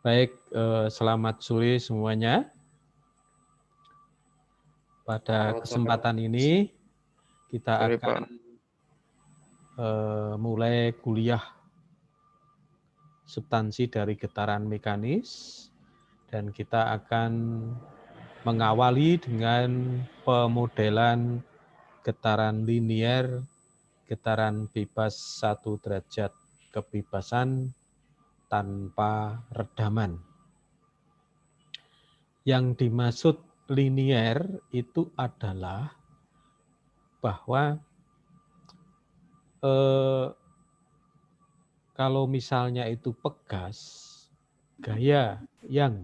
Baik, selamat sore semuanya. Pada Selamat sore, Pak. kesempatan ini kita Sore, akan Pak. mulai kuliah substansi dari getaran mekanis dan kita akan mengawali dengan pemodelan getaran linier, getaran bebas 1 derajat kebebasan tanpa redaman. Yang dimaksud linier itu adalah bahwa kalau misalnya itu pegas, gaya yang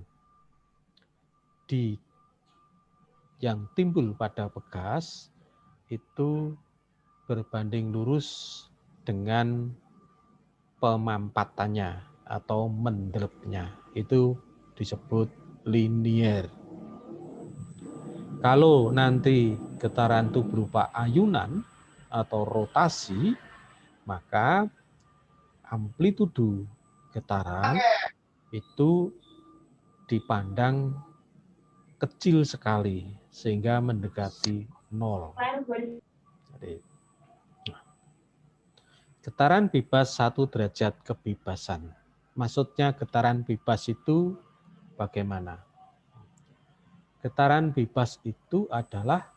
timbul pada pegas itu berbanding lurus dengan pemampatannya atau mendelepnya. Itu disebut linier. Kalau nanti getaran itu berupa ayunan atau rotasi, maka amplitudo getaran itu dipandang kecil sekali sehingga mendekati 0. Jadi, getaran bebas 1 derajat kebebasan. Maksudnya getaran bebas itu bagaimana? Getaran bebas itu adalah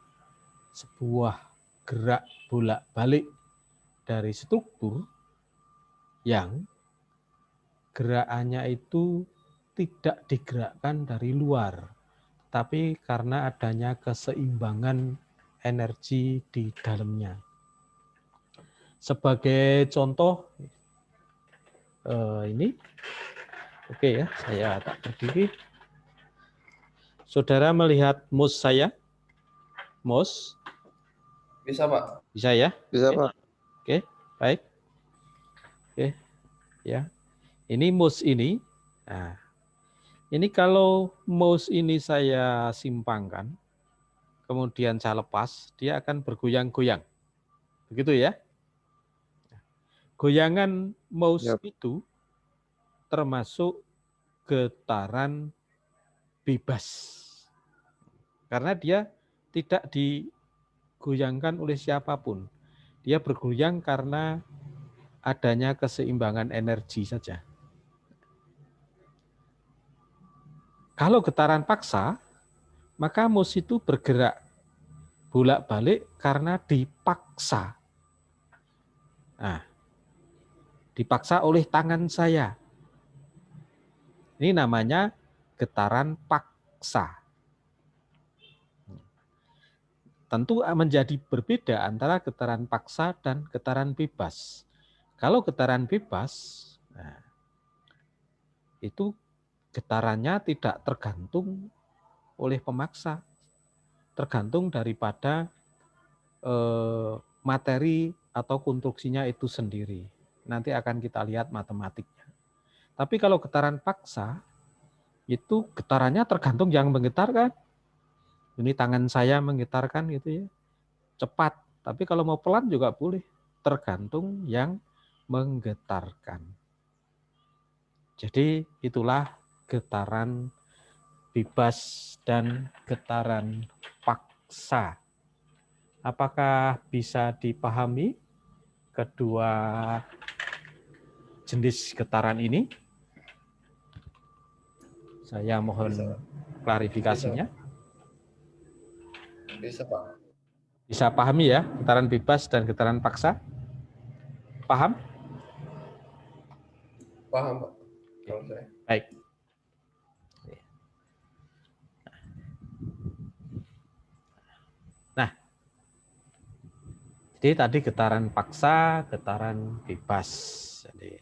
sebuah gerak bolak-balik dari struktur yang gerakannya itu tidak digerakkan dari luar, tapi karena adanya keseimbangan energi di dalamnya. Sebagai contoh, ini, oke ya, saya tak berdiri. Saudara melihat mouse saya? Mouse? Bisa, Pak? Bisa ya? Bisa, Oke, Pak. oke, baik. Oke, ya. Ini mouse ini. Nah, ini kalau mouse ini saya simpangkan, kemudian saya lepas, dia akan bergoyang-goyang. Begitu ya? Goyangan mouse Ya. itu termasuk getaran bebas. Karena dia tidak digoyangkan oleh siapapun. Dia bergoyang karena adanya keseimbangan energi saja. Kalau getaran paksa, maka mouse itu bergerak bolak-balik karena dipaksa. Nah, dipaksa oleh tangan saya. Ini namanya getaran paksa. Tentu menjadi berbeda antara getaran paksa dan getaran bebas. Kalau getaran bebas, nah, itu getarannya tidak tergantung oleh pemaksa, tergantung daripada materi atau konstruksinya itu sendiri. Nanti akan kita lihat matematiknya. Tapi kalau getaran paksa, itu getarannya tergantung yang menggetarkan. Ini tangan saya menggetarkan gitu ya, cepat. Tapi kalau mau pelan juga boleh, tergantung yang menggetarkan. Jadi itulah getaran bebas dan getaran paksa. Apakah bisa dipahami kedua jenis getaran ini? Saya mohon Bisa, klarifikasinya. Bisa, Pak. Bisa pahami ya, getaran bebas dan getaran paksa? Paham? Paham, Pak. Oke. Kalau saya. Baik. Nah, jadi tadi getaran paksa, getaran bebas. Jadi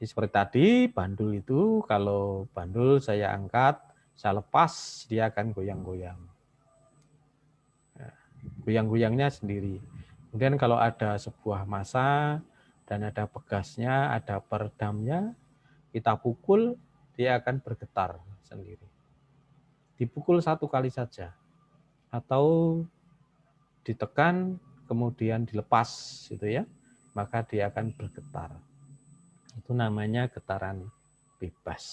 seperti tadi, bandul itu kalau bandul saya angkat, saya lepas, dia akan goyang-goyang. Goyang-goyangnya sendiri. Kemudian kalau ada sebuah massa dan ada pegasnya, ada peredamnya, kita pukul, dia akan bergetar sendiri. Dipukul 1 kali saja. Atau ditekan, kemudian dilepas, gitu ya, maka dia akan bergetar. Itu namanya getaran bebas.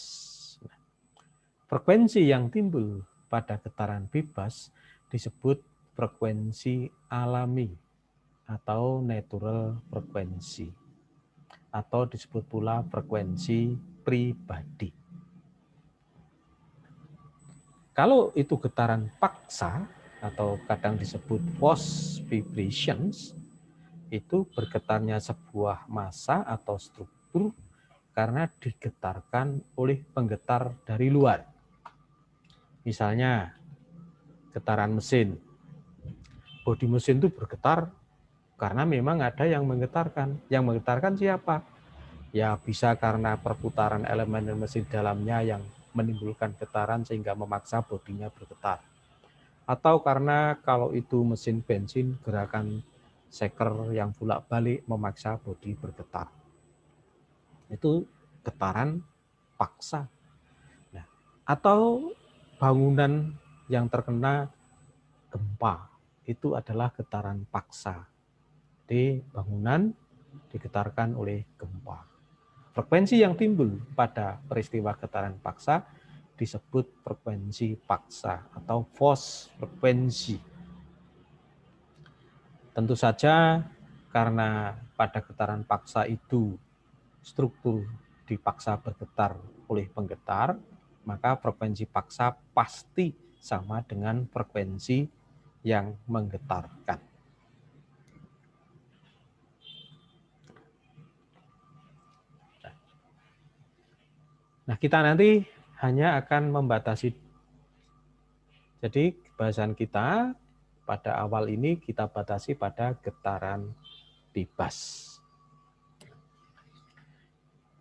Frekuensi yang timbul pada getaran bebas disebut frekuensi alami atau natural frekuensi, atau disebut pula frekuensi pribadi. Kalau itu getaran paksa atau kadang disebut force vibrations, itu bergetarnya sebuah massa atau struktur karena digetarkan oleh penggetar dari luar. Misalnya getaran mesin. Bodi mesin itu bergetar karena memang ada yang menggetarkan. Yang menggetarkan siapa? Ya bisa karena perputaran elemen mesin dalamnya yang menimbulkan getaran sehingga memaksa bodinya bergetar. Atau karena kalau itu mesin bensin, gerakan seker yang bolak-balik memaksa bodi bergetar. Itu getaran paksa. Nah, atau bangunan yang terkena gempa, itu adalah getaran paksa. Di bangunan digetarkan oleh gempa. Frekuensi yang timbul pada peristiwa getaran paksa disebut frekuensi paksa atau force frekuensi. Tentu saja karena pada getaran paksa itu struktur dipaksa bergetar oleh penggetar, maka frekuensi paksa pasti sama dengan frekuensi yang menggetarkan. Nah, kita nanti hanya akan membatasi. Jadi bahasan kita pada awal ini kita batasi pada getaran bebas.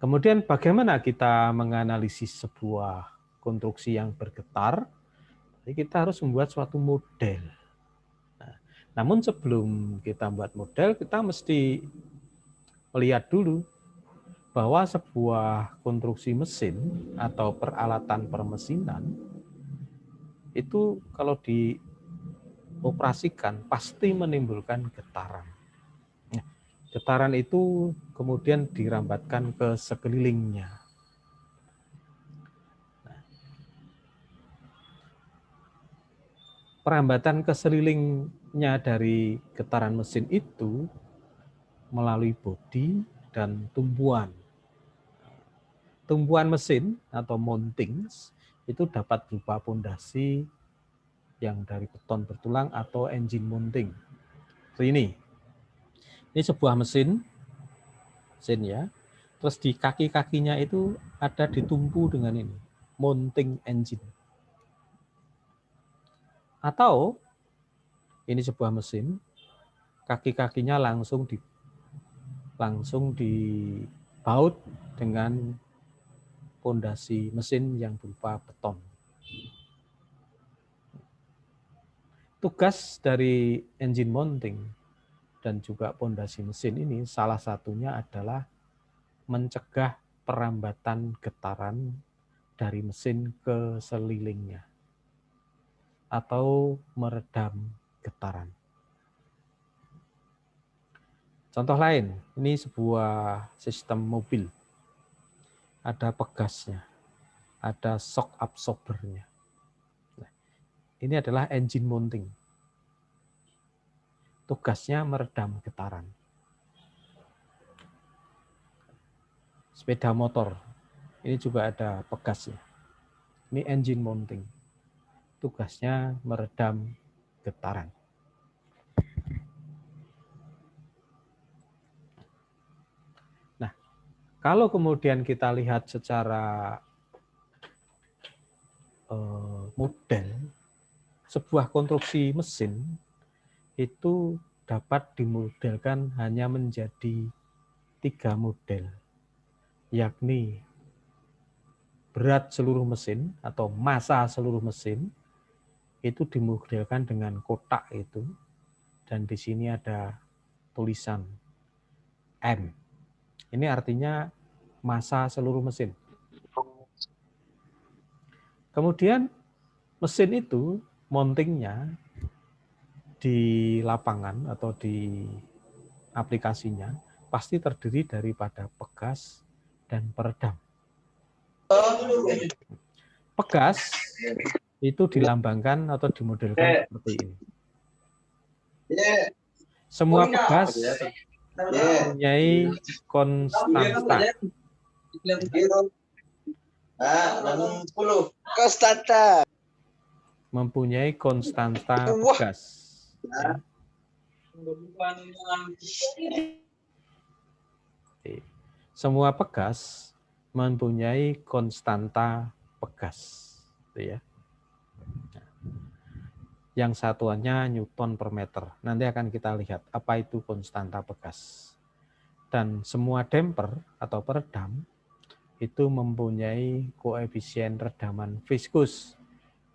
Kemudian bagaimana kita menganalisis sebuah konstruksi yang bergetar? Jadi kita harus membuat suatu model. Nah, namun sebelum kita membuat model, kita mesti melihat dulu bahwa sebuah konstruksi mesin atau peralatan permesinan itu kalau dioperasikan pasti menimbulkan getaran. Getaran itu kemudian dirambatkan ke sekelilingnya. Perambatan ke sekelilingnya dari getaran mesin itu melalui bodi dan tumpuan. Tumpuan mesin atau mountings itu dapat berupa pondasi yang dari beton bertulang atau engine mounting. Ini sebuah mesin ya. Terus di kaki-kakinya itu ada ditumpu dengan ini, mounting engine. Atau ini sebuah mesin, kaki-kakinya langsung dibaut dengan pondasi mesin yang berupa beton. Tugas dari engine mounting dan juga pondasi mesin ini salah satunya adalah mencegah perambatan getaran dari mesin ke sekelilingnya atau meredam getaran. Contoh lain, ini sebuah sistem mobil. Ada pegasnya, ada shock absorbernya. Nah, ini adalah engine mounting. Tugasnya meredam getaran. Sepeda motor, ini juga ada pegasnya. Ini engine mounting. Tugasnya meredam getaran. Nah, kalau kemudian kita lihat secara model, sebuah konstruksi mesin itu dapat dimodelkan hanya menjadi 3 model, yakni berat seluruh mesin atau massa seluruh mesin, itu dimodelkan dengan kotak itu, dan di sini ada tulisan M. Ini artinya massa seluruh mesin. Kemudian mesin itu mountingnya di lapangan atau di aplikasinya pasti terdiri daripada pegas dan peredam. Pegas itu dilambangkan atau dimodelkan seperti ini. Semua pegas mempunyai konstanta. Konstanta. Mempunyai konstanta pegas. Ya. Semua pegas mempunyai konstanta pegas. Ya. Yang satuannya Newton per meter. Nanti akan kita lihat apa itu konstanta pegas. Dan semua damper atau peredam itu mempunyai koefisien redaman viskus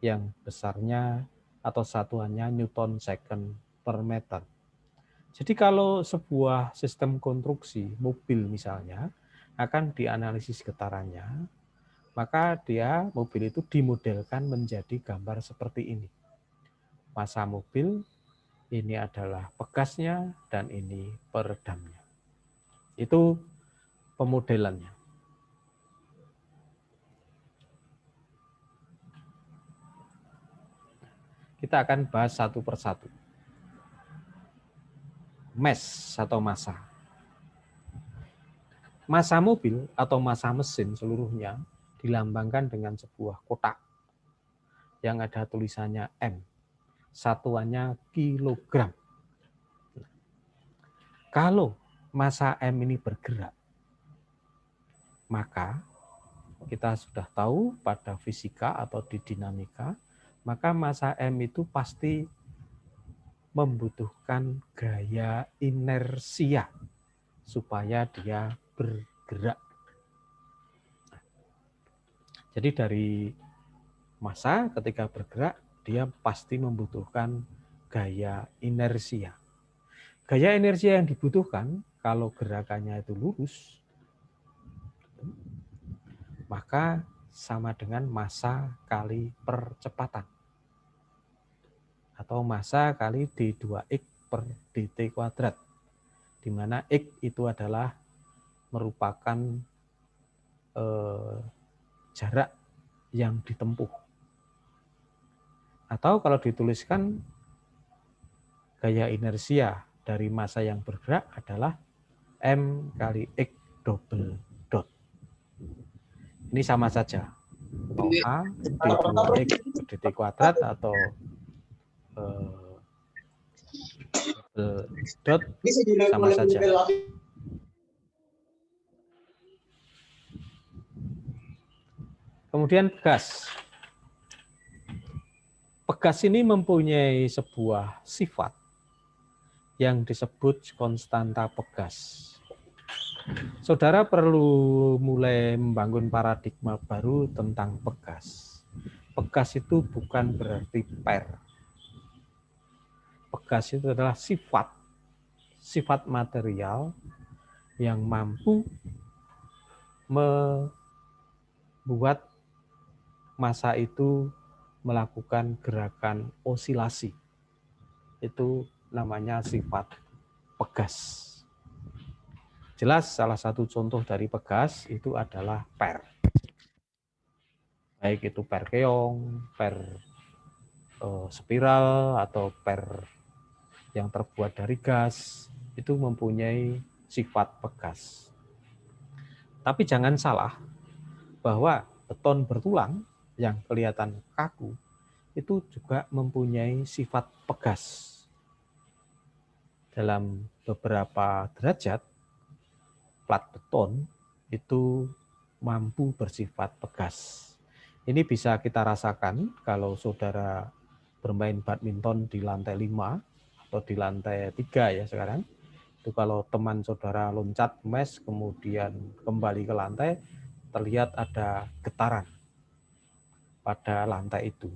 yang besarnya atau satuannya Newton second per meter. Jadi kalau sebuah sistem konstruksi mobil misalnya akan dianalisis getarannya, maka mobil itu dimodelkan menjadi gambar seperti ini. Massa mobil, ini adalah pegasnya, dan ini peredamnya. Itu pemodelannya. Kita akan bahas satu persatu. Mass atau massa. Massa mobil atau massa mesin seluruhnya dilambangkan dengan sebuah kotak yang ada tulisannya M. Satuannya kilogram. Kalau massa M ini bergerak, maka kita sudah tahu pada fisika atau di dinamika, maka massa M itu pasti membutuhkan gaya inersia supaya dia bergerak. Jadi dari massa ketika bergerak, dia pasti membutuhkan gaya inersia. Gaya inersia yang dibutuhkan kalau gerakannya itu lurus, maka sama dengan massa kali percepatan. Atau massa kali D2X per dt kuadrat, di mana X itu adalah merupakan jarak yang ditempuh. Atau kalau dituliskan gaya inersia dari massa yang bergerak adalah M kali X double dot. Ini sama saja. Mau A, D2X per dt kuadrat atau dot sama saja. Kemudian pegas. Pegas ini mempunyai sebuah sifat yang disebut konstanta pegas. Saudara perlu mulai membangun paradigma baru tentang pegas. Pegas itu bukan berarti per. Pegas itu adalah sifat material yang mampu membuat massa itu melakukan gerakan osilasi. Itu namanya sifat pegas. Jelas salah satu contoh dari pegas itu adalah per. Baik itu per keong, per spiral, atau per yang terbuat dari gas, itu mempunyai sifat pegas. Tapi jangan salah bahwa beton bertulang yang kelihatan kaku itu juga mempunyai sifat pegas. Dalam beberapa derajat, plat beton itu mampu bersifat pegas. Ini bisa kita rasakan kalau saudara bermain badminton di lantai 5 atau di lantai 3 ya sekarang. Itu kalau teman saudara loncat mes kemudian kembali ke lantai, terlihat ada getaran pada lantai itu.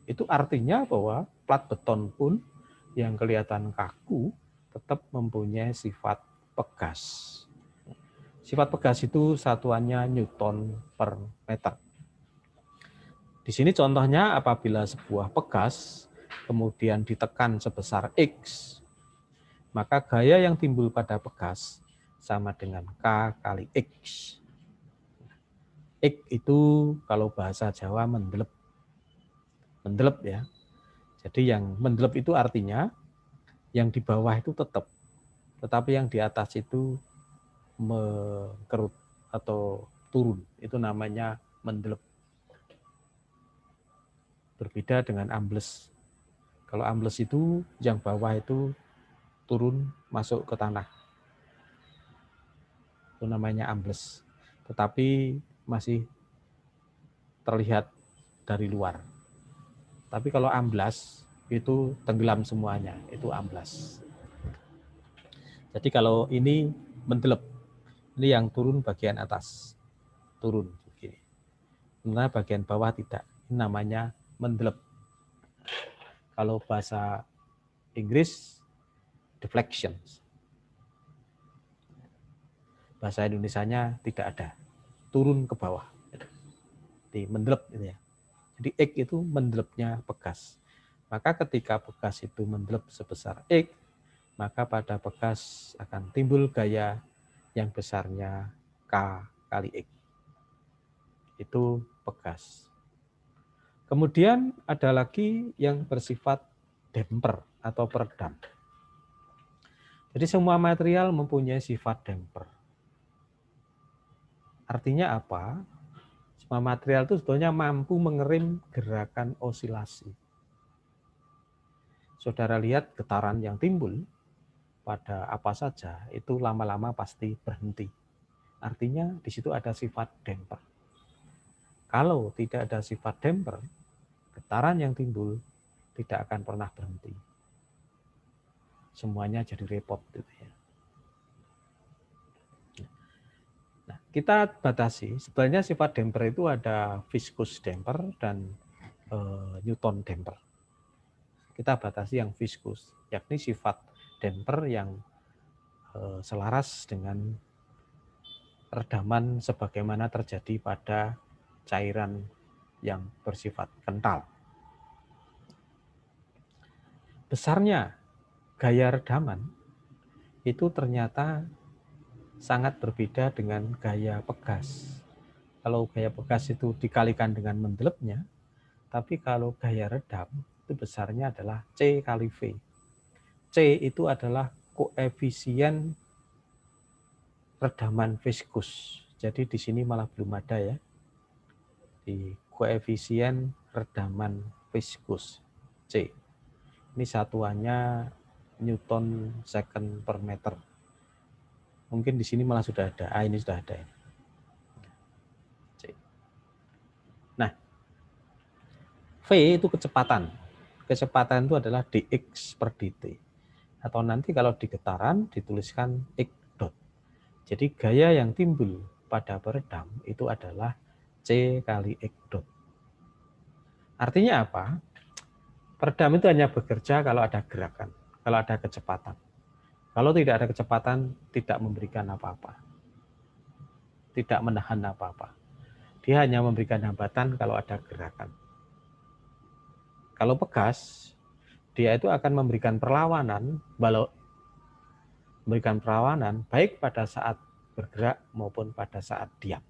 Itu artinya bahwa plat beton pun yang kelihatan kaku tetap mempunyai sifat pegas. Sifat pegas itu satuannya Newton per meter. Di sini contohnya apabila sebuah pegas kemudian ditekan sebesar X, maka gaya yang timbul pada pegas sama dengan K kali X. Ik itu kalau bahasa Jawa mendelep. Mendelep ya. Jadi yang mendelep itu artinya yang di bawah itu tetap. Tetapi yang di atas itu mengkerut atau turun. Itu namanya mendelep. Berbeda dengan ambles. Kalau ambles itu yang bawah itu turun masuk ke tanah. Itu namanya ambles. Tetapi masih terlihat dari luar. Tapi kalau amblas itu tenggelam semuanya, itu amblas. Jadi kalau ini mendelep, ini yang turun bagian atas, turun begini. Sementara bagian bawah tidak, ini namanya mendelep. Kalau bahasa Inggris, deflection. Bahasa Indonesianya tidak ada, turun ke bawah. Jadi mendelep gitu ya. Jadi X itu mendelepnya Pegas. Maka ketika Pegas itu mendelep sebesar X, maka pada Pegas akan timbul gaya yang besarnya K kali X. Itu Pegas. Kemudian ada lagi yang bersifat damper atau peredam. Jadi semua material mempunyai sifat damper. Artinya apa? Semua material itu sebetulnya mampu mengerim gerakan osilasi. Saudara lihat getaran yang timbul pada apa saja itu lama-lama pasti berhenti. Artinya di situ ada sifat damper. Kalau tidak ada sifat damper, getaran yang timbul tidak akan pernah berhenti. Semuanya jadi repot gitu ya. Nah, kita batasi, sebenarnya sifat damper itu ada viscous damper dan Newton damper. Kita batasi yang viscous, yakni sifat damper yang selaras dengan redaman sebagaimana terjadi pada cairan yang bersifat kental. Besarnya gaya redaman itu ternyata sangat berbeda dengan gaya Pegas. Kalau gaya Pegas itu dikalikan dengan mendelepnya, tapi kalau gaya redam itu besarnya adalah C kali V. C itu adalah koefisien redaman viskus. Jadi di sini malah belum ada ya. Di koefisien redaman viskus C. Ini satuannya Newton second per meter. Mungkin di sini malah sudah ada. Ini sudah ada. C. Nah, V itu kecepatan. Kecepatan itu adalah dx per dt. Atau nanti kalau di getaran dituliskan x dot. Jadi gaya yang timbul pada peredam itu adalah C kali x dot. Artinya apa? Peredam itu hanya bekerja kalau ada gerakan, kalau ada kecepatan. Kalau tidak ada kecepatan, tidak memberikan apa-apa. Tidak menahan apa-apa. Dia hanya memberikan hambatan kalau ada gerakan. Kalau Pegas, dia itu akan memberikan perlawanan, baik pada saat bergerak maupun pada saat diam.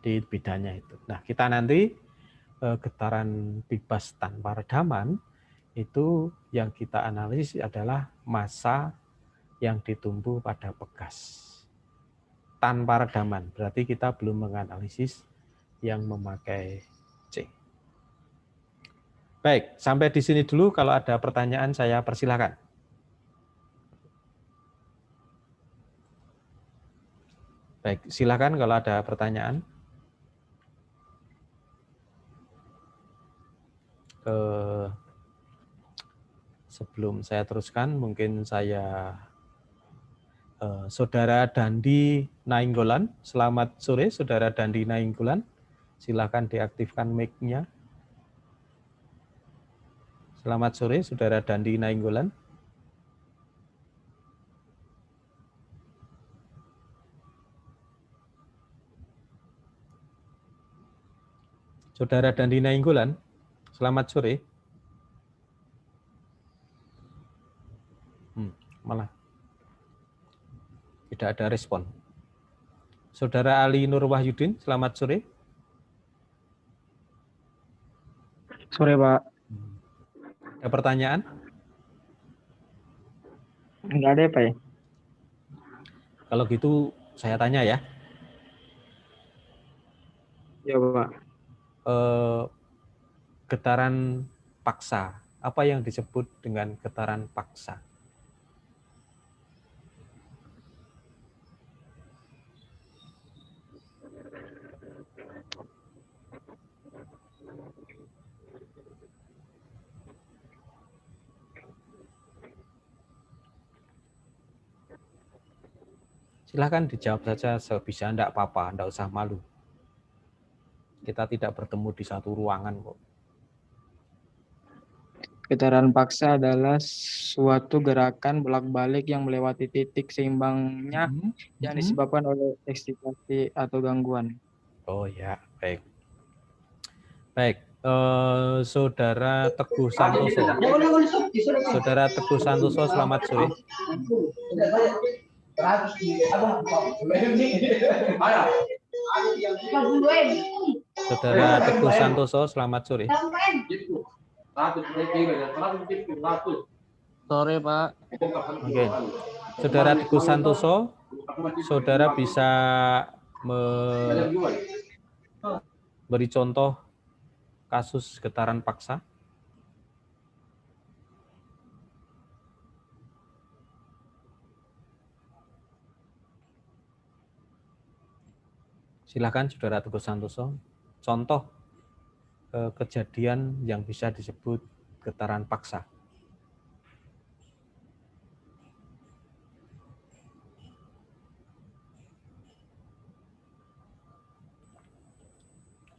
Di bedanya itu. Nah, kita nanti getaran bebas tanpa redaman itu yang kita analisis adalah massa yang ditumbuh pada Pegas tanpa redaman. Berarti kita belum menganalisis yang memakai C. Baik, sampai di sini dulu. Kalau ada pertanyaan saya persilahkan. Baik, silakan kalau ada pertanyaan. Sebelum saya teruskan, mungkin saya Saudara Dandi Nainggolan. Selamat sore, Saudara Dandi Nainggolan. Silakan diaktifkan mic-nya. Selamat sore, Saudara Dandi Nainggolan. Saudara Dandi Nainggolan, selamat sore. Malah tidak ada respon. Saudara Ali Nur Wahyudin, selamat sore. Sore, Pak. Ada pertanyaan? Enggak ada ya, Pak ya? Kalau gitu saya tanya ya. Ya, Pak. Getaran paksa. Apa yang disebut dengan getaran paksa? Silahkan dijawab saja sebisa, enggak apa-apa, enggak usah malu. Kita tidak bertemu di satu ruangan kok. Getaran paksa adalah suatu gerakan bolak-balik yang melewati titik seimbangnya yang disebabkan oleh eksitasi atau gangguan. Oh ya, baik. Baik, Saudara Teguh Santoso. Saudara Teguh Santoso, selamat sore. Saudara Teguh Santoso, selamat sore. Sore, Pak. Oke. Saudara Teguh Santoso, saudara bisa memberi contoh kasus getaran paksa? Silakan Saudara Teguh Santoso, contoh kejadian yang bisa disebut getaran paksa.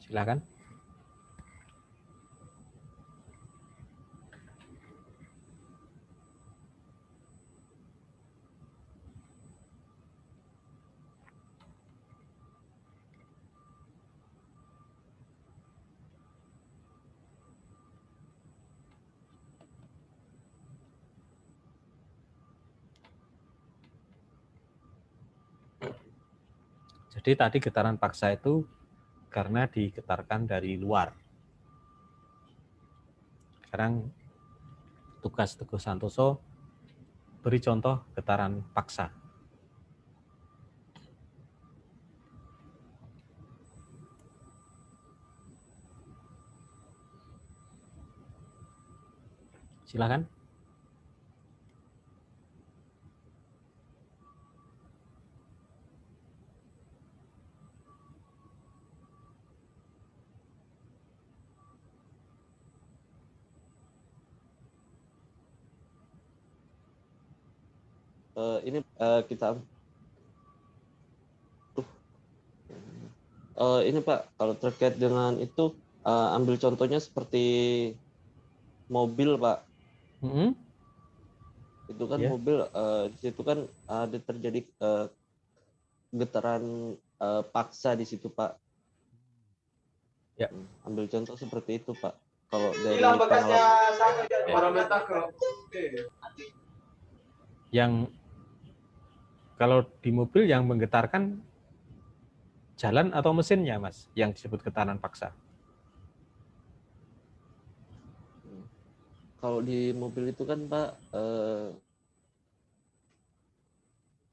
Silakan. Jadi tadi getaran paksa itu karena digetarkan dari luar. Sekarang tugas Teguh Santoso beri contoh getaran paksa. Silakan. Ini kita ini Pak, kalau terkait dengan itu ambil contohnya seperti mobil Pak. Itu kan mobil di situ kan ada terjadi getaran paksa di situ Pak. Ya. Ambil contoh seperti itu Pak. Kalau dari yang kalau di mobil yang menggetarkan jalan atau mesinnya, Mas, yang disebut getaran paksa? Kalau di mobil itu kan Pak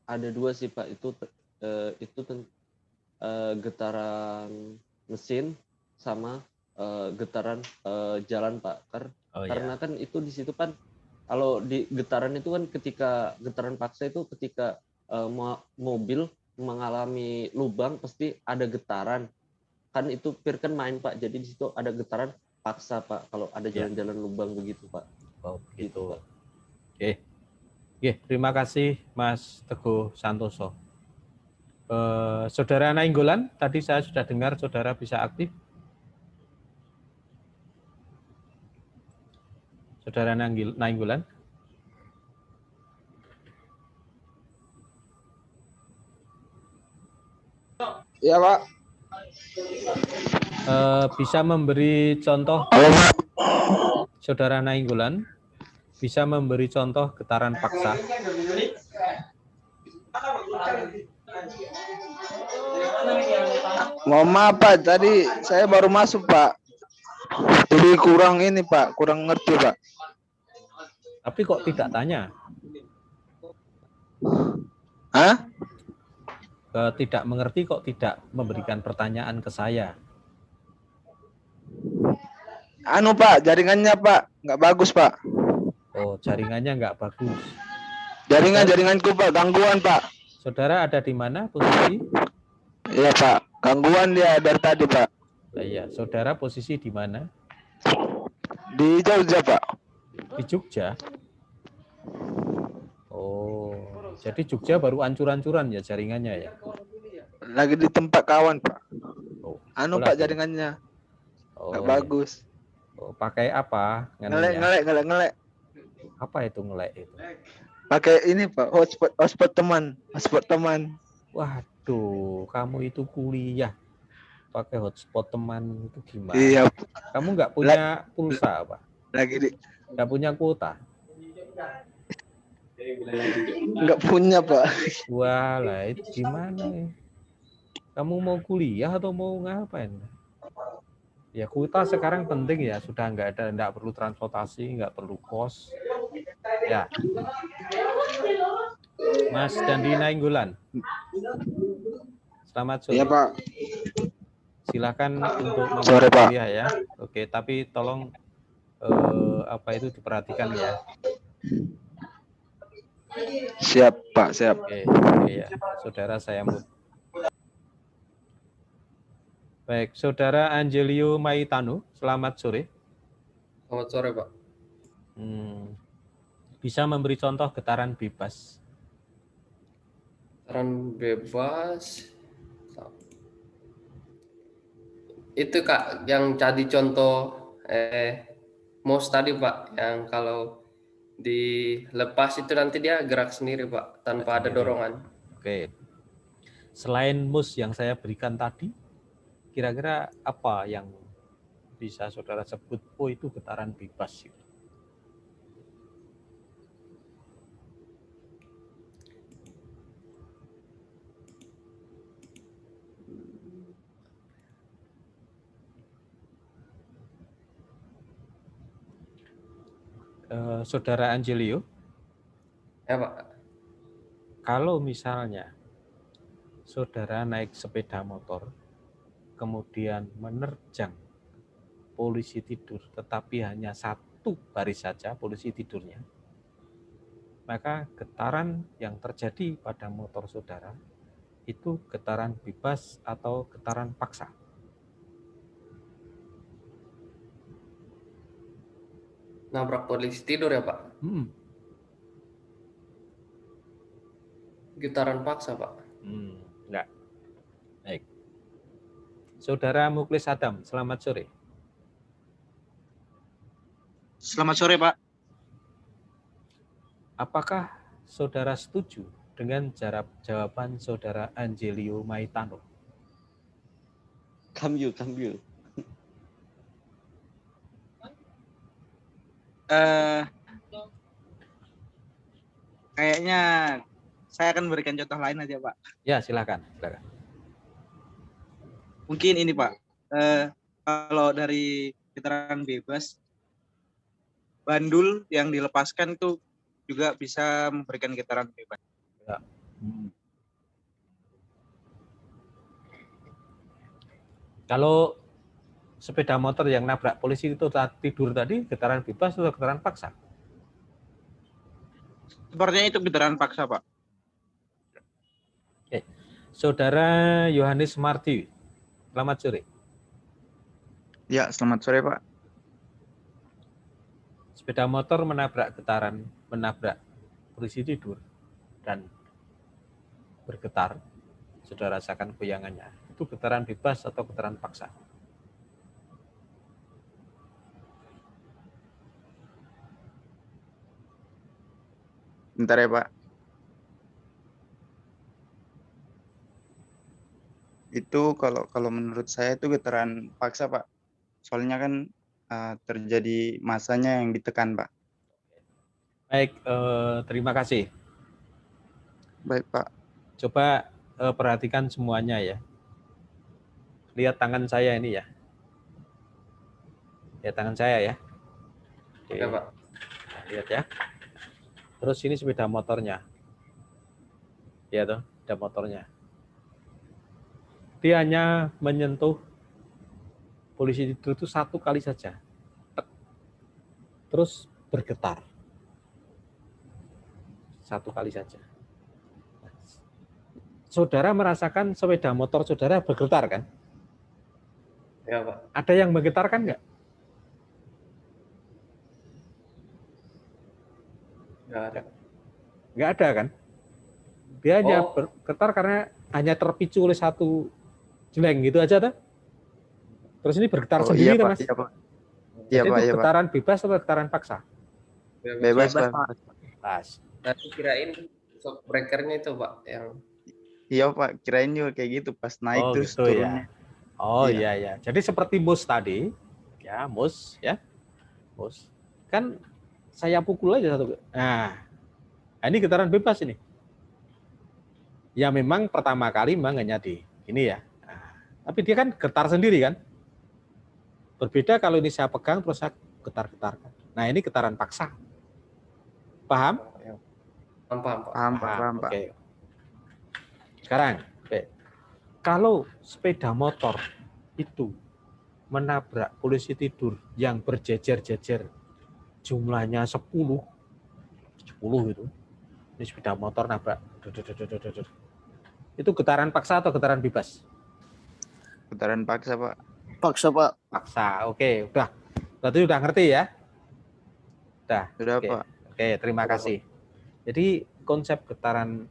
ada dua sih Pak, itu getaran mesin sama getaran jalan Pak. Karena kan itu di situ kan kalau di getaran itu kan ketika getaran paksa itu ketika mobil mengalami lubang pasti ada getaran. Kan itu kan main Pak. Jadi di situ ada getaran paksa Pak kalau ada jalan-jalan lubang begitu Pak. Oh, begitu. Oke. Oke, terima kasih Mas Teguh Santoso. Saudara Nainggolan, tadi saya sudah dengar saudara bisa aktif. Saudara Nainggolan. Ya Pak. Bisa memberi contoh. Saudara Nainggolan bisa memberi contoh getaran paksa. Mohon maaf Pak, tadi saya baru masuk Pak. Jadi kurang ini Pak, kurang ngerti Pak. Tapi kok tidak tanya? Hah? Tidak mengerti kok tidak memberikan pertanyaan ke saya? Anu Pak, jaringannya Pak, nggak bagus Pak. Oh, jaringannya nggak bagus. Jaringanku Pak, gangguan Pak. Saudara ada di mana posisi? Iya Pak, gangguan dia dari tadi Pak. Iya, saudara posisi di mana? Di Jogja Pak. Di Jogja. Oh, jadi Jogja baru ancur-ancuran ya jaringannya ya? Lagi di tempat kawan Pak. Oh, Anu lagi. Pak, jaringannya nggak bagus. Oh, pakai apa? Ngelek. Apa itu ngelek itu? Pakai ini Pak, hotspot teman. Waduh, kamu itu kuliah pakai hotspot teman itu gimana? Iya. Kamu nggak punya pulsa apa? Nggak punya kuota? Nggak punya Pak. Wah, lah itu gimana ya? Kamu mau kuliah atau mau ngapain? Ya kuota sekarang penting ya, sudah nggak perlu transportasi, nggak perlu kos. Ya, Mas Dandi Nainggolan. Selamat sore. Iya Pak. Silakan untuk Sore Pak. kuliah ya. Oke, tapi tolong apa itu diperhatikan ya. Siap Pak, siap. Oke, ya. Saudara saya mute. Baik, Saudara Angelio Maitano, selamat sore. Selamat sore, Pak. Bisa memberi contoh getaran bebas? Getaran bebas. Itu Kak, yang tadi contoh mouse tadi Pak, yang kalau dilepas itu nanti dia gerak sendiri Pak, tanpa ada dorongan. Oke. Selain mouse yang saya berikan tadi, kira-kira apa yang bisa saudara sebut, oh itu getaran bebas? Saudara Angelio? Ya Pak. Kalau misalnya saudara naik sepeda motor, kemudian menerjang polisi tidur, tetapi hanya satu baris saja polisi tidurnya, maka getaran yang terjadi pada motor saudara itu getaran bebas atau getaran paksa. Nabrak polisi tidur ya Pak? Getaran paksa Pak? Enggak. Baik. Saudara Muklis Adam, selamat sore. Selamat sore Pak. Apakah saudara setuju dengan jawaban saudara Angelio Maitano? Kambil. Kayaknya saya akan berikan contoh lain aja Pak. Ya, silakan. Mungkin ini Pak, kalau dari getaran bebas, bandul yang dilepaskan itu juga bisa memberikan getaran bebas. Ya. Kalau sepeda motor yang nabrak polisi itu tidur tadi, getaran bebas atau getaran paksa? Sepertinya itu getaran paksa Pak. Oke. Saudara Yohanes Marti, selamat sore. Ya, selamat sore Pak. Sepeda motor menabrak polisi tidur dan bergetar, saudara rasakan goyangannya. Itu getaran bebas atau getaran paksa? Bentar ya Pak. Itu kalau menurut saya itu getaran paksa Pak. Soalnya kan terjadi masanya yang ditekan Pak. Baik, terima kasih. Baik Pak. Coba perhatikan semuanya ya. lihat tangan saya ini ya. Lihat tangan saya ya. Oke. Ya, Pak. Nah, lihat ya. Terus ini sepeda motornya. Ya toh, sepeda motornya. Dia hanya menyentuh polisi tidur itu 1 kali saja. Tek. Terus bergetar. 1 kali saja. Saudara merasakan sepeda motor saudara bergetar kan? Ya, Pak. Ada yang menggetarkan nggak? Nggak ada. Nggak ada kan? Dia hanya Oh. bergetar karena hanya terpicu oleh satu jeleng gitu aja tuh. Terus ini bergetar sendiri tuh, Mas. Iya, Pak. Jadi Iya, itu Pak. Iya, Pak. getaran bebas atau getaran paksa? Bebas, Pak. Pas. Tadi kirain shock breaker-nya itu, Pak, yang Iya, Pak. Kirain juga kayak gitu pas naik Oh terus gitu turunnya. ya. Oh Iya. iya ya. Jadi seperti mus tadi, ya mus ya, mus. Kan saya pukul aja satu. Nah, ini getaran bebas ini. Ya memang pertama kali memang hanya di ini ya. Nah, tapi dia kan getar sendiri kan. Berbeda kalau ini saya pegang terus saya getar-getarkan. Nah ini getaran paksa. Paham? paham, Pak. Paham, Pak. Oke. Sekarang, oke. Kalau sepeda motor itu menabrak polisi tidur yang berjejer-jejer jumlahnya 10 itu. Ini sepeda motor nabrak. Itu getaran paksa atau getaran bebas? Putaran paksa, Pak. Paksa, Pak. Paksa. Oke, udah. Berarti udah ngerti ya? Udah. Sudah, Oke. Pak. Oke, terima kasih. Jadi konsep getaran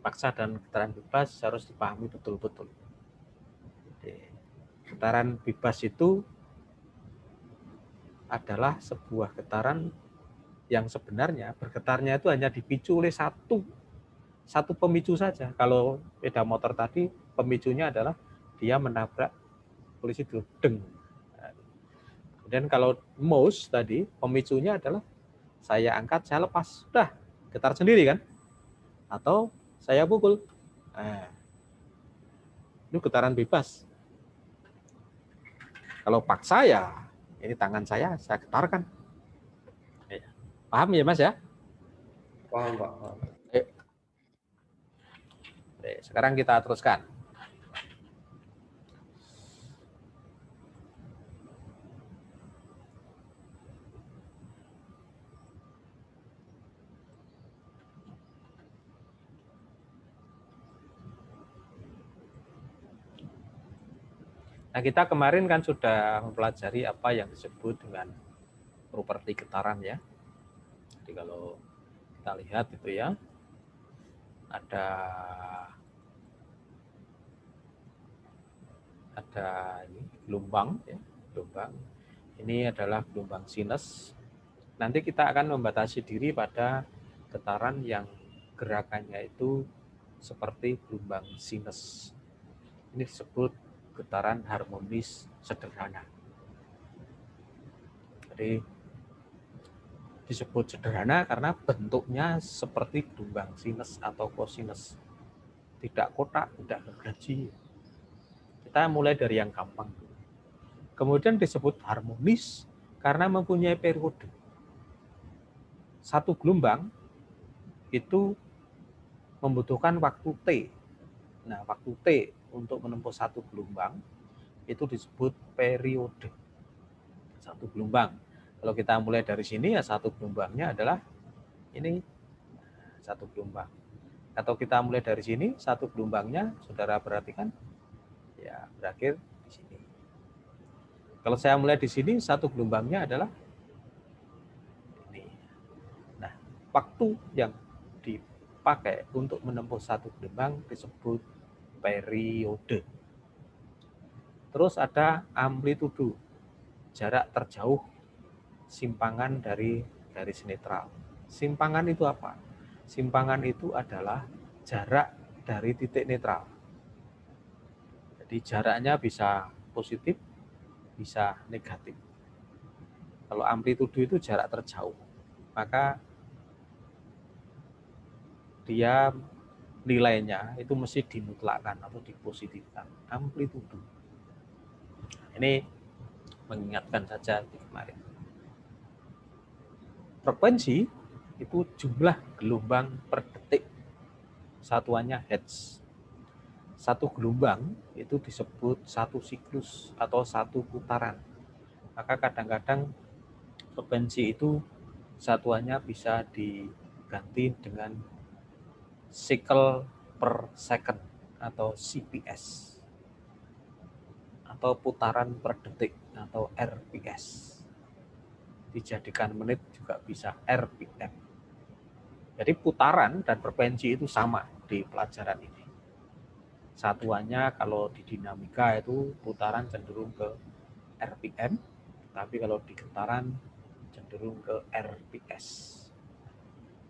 paksa dan getaran bebas harus dipahami betul-betul. Getaran bebas itu adalah sebuah getaran yang sebenarnya bergetarnya itu hanya dipicu oleh satu pemicu saja. Kalau sepeda motor tadi pemicunya adalah dia menabrak polisi duduk. Deng. Kemudian kalau mouse tadi pemicunya adalah saya angkat, saya lepas, sudah getar sendiri kan? Atau saya pukul. Nah, itu getaran bebas. Kalau paksa ya ini tangan saya getarkan. Paham ya Mas ya? Paham, Pak. Paham. Oke, sekarang kita teruskan. Nah, kita kemarin kan sudah mempelajari apa yang disebut dengan properti getaran ya. Jadi kalau kita lihat itu ya, ada ini gelombang ya, gelombang. Ini adalah gelombang sinus. Nanti kita akan membatasi diri pada getaran yang gerakannya itu seperti gelombang sinus. Ini disebut getaran harmonis sederhana. Jadi disebut sederhana karena bentuknya seperti gelombang sinus atau kosinus. Tidak kotak, tidak gergaji. Kita mulai dari yang gampang. Kemudian disebut harmonis karena mempunyai periode. Satu gelombang itu membutuhkan waktu T. Nah, waktu T untuk menempuh satu gelombang itu disebut periode. Satu gelombang. Kalau kita mulai dari sini ya satu gelombangnya adalah ini satu gelombang. Atau kita mulai dari sini satu gelombangnya saudara perhatikan ya berakhir di sini. Kalau saya mulai di sini satu gelombangnya adalah ini. Nah, waktu yang dipakai untuk menempuh satu gelombang disebut periode. Terus ada amplitudo, jarak terjauh simpangan dari garis netral. Simpangan itu apa? Simpangan itu adalah jarak dari titik netral. Jadi jaraknya bisa positif, bisa negatif. Kalau amplitudo itu jarak terjauh, maka dia nilainya itu mesti dimutlakkan atau dipositifkan. Amplitudo. Ini mengingatkan saja di kemarin. Frekuensi itu jumlah gelombang per detik, satuannya hertz. Satu gelombang itu disebut satu siklus atau satu putaran. Maka kadang-kadang frekuensi itu satuannya bisa diganti dengan cycle per second atau CPS, atau putaran per detik atau RPS. Dijadikan menit juga bisa RPM. Jadi putaran dan frekuensi itu sama di pelajaran ini. Satuannya kalau di dinamika itu putaran cenderung ke RPM, tapi kalau di getaran cenderung ke RPS.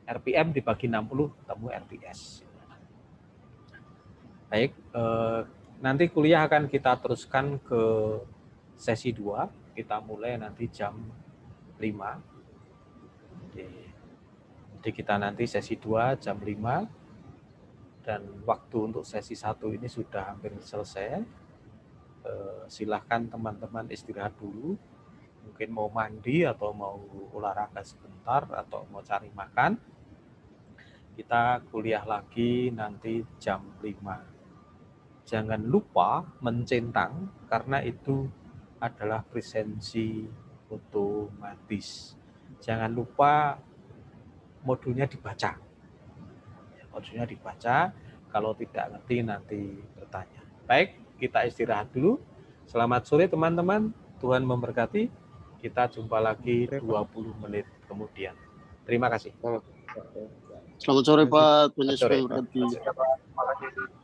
RPM dibagi 60 ketemu RPS. Baik, nanti kuliah akan kita teruskan ke sesi 2. Kita mulai nanti jam 5. Jadi kita nanti sesi 2 jam 5. Dan waktu untuk sesi 1 ini sudah hampir selesai. Silahkan teman-teman istirahat dulu. Mungkin mau mandi atau mau olahraga sebentar atau mau cari makan. Kita kuliah lagi nanti jam 5. Jangan lupa mencentang karena itu adalah presensi otomatis. Jangan lupa modulnya dibaca. Modulnya dibaca, kalau tidak ngerti nanti bertanya. Baik, kita istirahat dulu. Selamat sore teman-teman, Tuhan memberkati. Kita jumpa lagi 20 menit kemudian. Terima kasih. Selamat sore Pak, Tuhan Yesus Sore. memberkati.